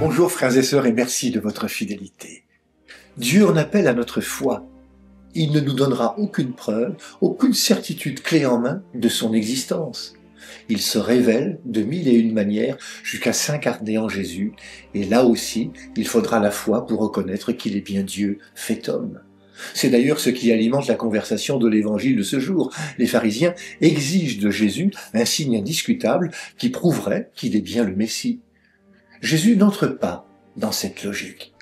Bonjour frères et sœurs et merci de votre fidélité. Dieu en appelle à notre foi. Il ne nous donnera aucune preuve, aucune certitude clé en main de son existence. Il se révèle de mille et une manières jusqu'à s'incarner en Jésus, et là aussi, il faudra la foi pour reconnaître qu'il est bien Dieu fait homme. C'est d'ailleurs ce qui alimente la conversation de l'évangile de ce jour. Les pharisiens exigent de Jésus un signe indiscutable qui prouverait qu'il est bien le Messie. Jésus n'entre pas dans cette logique.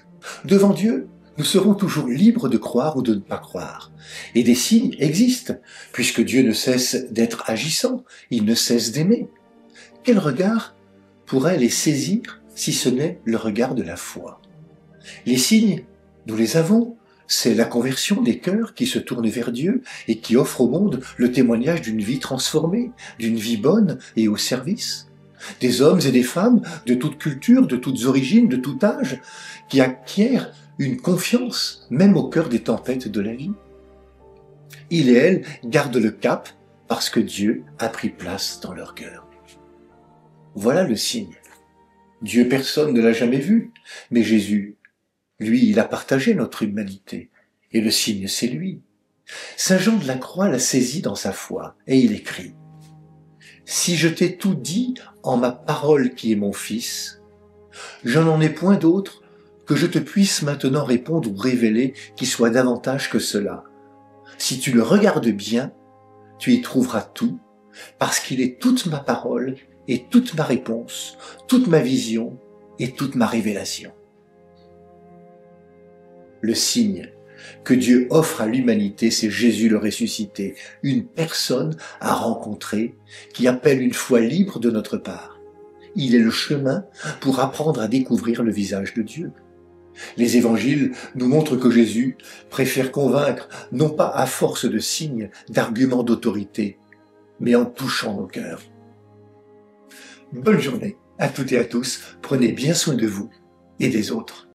Devant Dieu, nous serons toujours libres de croire ou de ne pas croire. Et des signes existent, puisque Dieu ne cesse d'être agissant, il ne cesse d'aimer. Quel regard pourrait les saisir si ce n'est le regard de la foi? Les signes, nous les avons. C'est la conversion des cœurs qui se tournent vers Dieu et qui offrent au monde le témoignage d'une vie transformée, d'une vie bonne et au service. Des hommes et des femmes de toute culture, de toutes origines, de tout âge, qui acquièrent une confiance, même au cœur des tempêtes de la vie. Ils et elles gardent le cap parce que Dieu a pris place dans leur cœur. Voilà le signe. Dieu, personne ne l'a jamais vu, mais Jésus, lui, il a partagé notre humanité. Et le signe, c'est lui. Saint Jean de la Croix l'a saisi dans sa foi, et il écrit: « Si je t'ai tout dit en ma parole qui est mon Fils, je n'en ai point d'autre que je te puisse maintenant répondre ou révéler qui soit davantage que cela. Si tu le regardes bien, tu y trouveras tout, parce qu'il est toute ma parole et toute ma réponse, toute ma vision et toute ma révélation. » Le signe que Dieu offre à l'humanité, c'est Jésus le ressuscité, une personne à rencontrer qui appelle une foi libre de notre part. Il est le chemin pour apprendre à découvrir le visage de Dieu. Les évangiles nous montrent que Jésus préfère convaincre, non pas à force de signes, d'arguments d'autorité, mais en touchant nos cœurs. Bonne journée à toutes et à tous, prenez bien soin de vous et des autres.